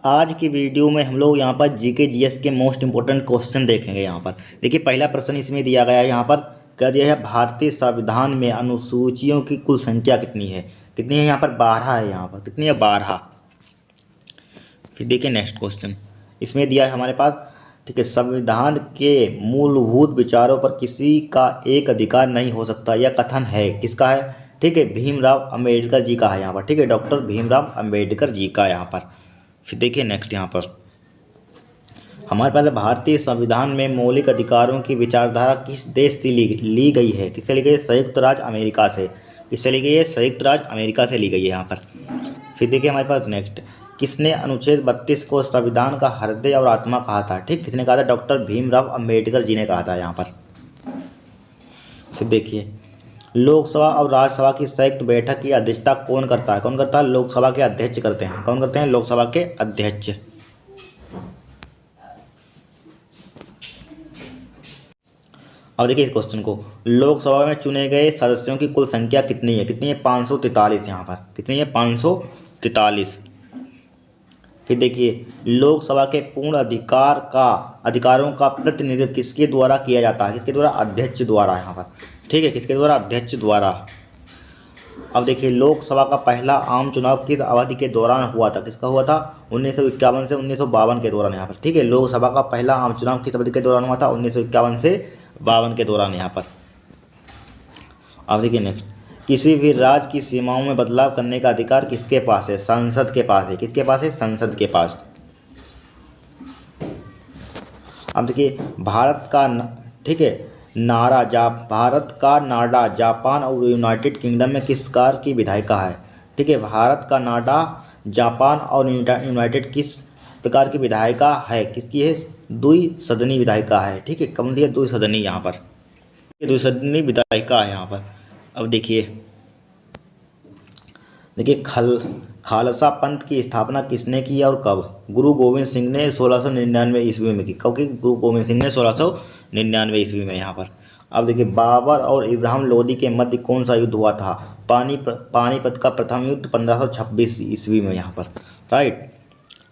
आज की वीडियो में हम लोग यहाँ पर जीके जीएस के मोस्ट इंपोर्टेंट क्वेश्चन देखेंगे। यहाँ पर देखिए, पहला प्रश्न इसमें दिया गया है। यहाँ पर कह दिया है भारतीय संविधान में अनुसूचियों की कुल संख्या कितनी है। कितनी है? यहाँ पर 12 है। यहाँ पर कितनी है? 12। फिर देखिए नेक्स्ट क्वेश्चन इसमें दिया है हमारे पास, ठीक है, संविधान के मूलभूत विचारों पर किसी का एक अधिकार नहीं हो सकता, यह कथन है किसका है? ठीक है, भीमराव अंबेडकर जी का है यहाँ पर। ठीक है, डॉक्टर भीमराव अंबेडकर जी का यहाँ पर। फिर देखिए नेक्स्ट यहाँ पर हमारे पास भारतीय संविधान में मौलिक अधिकारों की विचारधारा किस देश से ली गई है? किससे ली गई है? संयुक्त राज्य अमेरिका से। किससे ली गई है? संयुक्त राज्य अमेरिका से ली गई है यहाँ पर। फिर देखिए हमारे पास नेक्स्ट, किसने अनुच्छेद 32 को संविधान का हृदय और आत्मा कहा था? ठीक, किसने कहा था? डॉक्टर भीमराव अंबेडकर जी ने कहा था यहाँ पर। फिर देखिए, लोकसभा और राज्यसभा की संयुक्त बैठक की अध्यक्षता कौन करता है? कौन करता है? लोकसभा के अध्यक्ष करते हैं। कौन करते हैं? लोकसभा के अध्यक्ष। अब देखिए इस क्वेश्चन को, लोकसभा में चुने गए सदस्यों की कुल संख्या कितनी है? कितनी है? 543 यहाँ पर। कितनी है? 543। फिर देखिए, लोकसभा के पूर्ण अधिकारों का प्रतिनिधित्व किसके द्वारा किया जाता है? किसके द्वारा? अध्यक्ष द्वारा यहाँ पर। ठीक है, किसके द्वारा? अध्यक्ष द्वारा। अब देखिए, लोकसभा का पहला आम चुनाव किस अवधि के दौरान हुआ था? किसका हुआ था? 1951 से 1952 के दौरान यहाँ पर। ठीक है, लोकसभा का पहला आम चुनाव किस अवधि के दौरान हुआ था? 1951 से 52 के दौरान यहाँ पर। अब देखिए नेक्स्ट, किसी भी राज्य की सीमाओं में बदलाव करने का अधिकार किसके पास है? संसद के पास है। किसके पास है? संसद के पास। अब देखिए, भारत का नाडा जापान और यूनाइटेड किंगडम में किस प्रकार की विधायिका है? ठीक है, भारत का नाडा जापान और यूनाइटेड किस प्रकार की विधायिका है? किसकी है? द्विसदनी विधायिका है। ठीक है, कौन सी है? द्विसदनी यहाँ पर। द्विसदनी विधायिका है यहाँ पर। अब देखिए खालसा पंथ की स्थापना किसने की और कब? गुरु गोविंद सिंह ने 1699 ईस्वी में की। कब की? गुरु गोविंद सिंह ने 1699 ईस्वी में यहाँ पर। अब देखिए, बाबर और इब्राहिम लोदी के मध्य कौन सा युद्ध हुआ था? पानीपत का प्रथम युद्ध 1526 ईस्वी में यहाँ पर। राइट।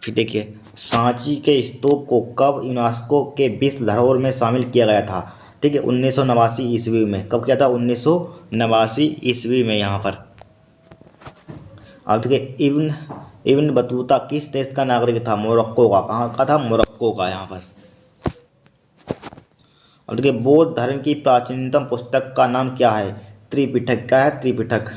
फिर देखिए, सांची के स्तूप को कब यूनेस्को के विश्व धरोहर में शामिल किया गया था? ठीक है, 1989 ईस्वी में। कब किया था? 1989 ईस्वी में यहाँ पर। अब देखिए, इब्न बतूता किस देश का नागरिक था? मोरक्को का। कहाँ का था? मोरक्को का यहाँ पर। अब देखिए, बौद्ध धर्म की प्राचीनतम पुस्तक का नाम क्या है? त्रिपिटक। क्या है? त्रिपिटक।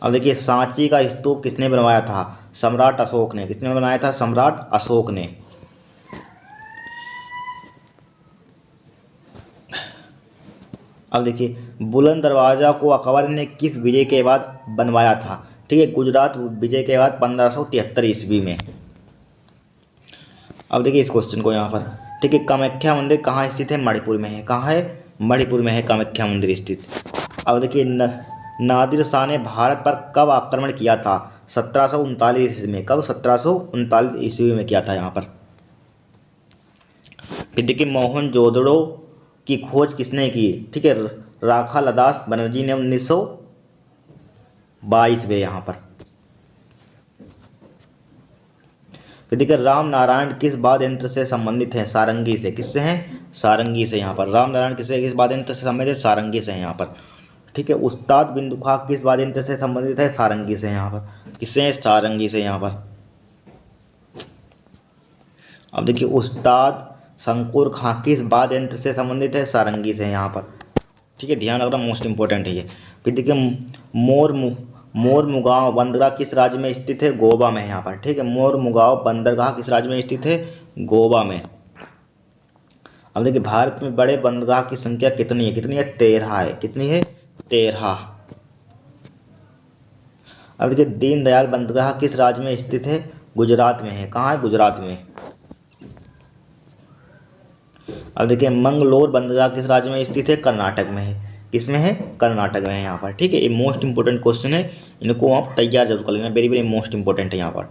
अब देखिए, सांची का स्तूप किसने बनवाया था? सम्राट अशोक ने। किसने बनाया था? सम्राट अशोक ने। अब देखिए, बुलंद दरवाजा को अकबर ने किस विजय के बाद बनवाया था? ठीक है, गुजरात विजय के बाद 1573 ईस्वी में। अब देखिए इस क्वेश्चन को यहाँ पर, ठीक है, कामाख्या मंदिर कहाँ स्थित है? मणिपुर में है। कहाँ है? मणिपुर में है कामाख्या मंदिर स्थित। अब देखिए, नादिर शाह ने भारत पर कब आक्रमण किया था? 1739 ईस्वी में। कब? 1739 ईस्वी में किया था यहाँ पर। फिर देखिए, मोहनजोदड़ो की खोज किसने की? ठीक है, राखालदास बनर्जी ने 1922 में यहाँ पर। फिर देखिए, राम नारायण किस वाद्य यंत्र से संबंधित हैं? सारंगी से। किससे हैं? सारंगी से यहाँ पर। राम नारायण किस वाद्य यंत्र से संबंधित है? सारंगी से यहाँ पर। ठीक है, उस्ताद बिंदु खां किस वाद्य यंत्र से संबंधित है? सारंगी से यहाँ पर। किससे है? सारंगी से यहाँ पर। अब देखिए, उस्ताद शंकुर खां किस वाद्य यंत्र से संबंधित है? सारंगी से यहाँ पर। ठीक है, ध्यान रखना, मोस्ट इंपॉर्टेंट है ये। फिर देखिए, मोरमुगांव बंदरगाह किस राज्य में स्थित है? गोवा में यहाँ पर। ठीक है, मोरमुगांव बंदरगाह किस राज्य में स्थित है? गोवा में। अब देखिए, भारत में बड़े बंदरगाह की संख्या कितनी है? कितनी है? 13 है। कितनी है? 13। अब देखिए, दीनदयाल बंदरगाह किस राज्य में स्थित है? गुजरात में है। कहाँ है? गुजरात में। अब देखिए, मंगलोर बंदरगाह किस राज्य में स्थित है? कर्नाटक में है। किसमें है? कर्नाटक में है यहाँ पर। ठीक है, ये मोस्ट इंपोर्टेंट क्वेश्चन है, इनको आप तैयार जरूर कर लेना, वेरी वेरी मोस्ट इंपोर्टेंट है यहाँ पर।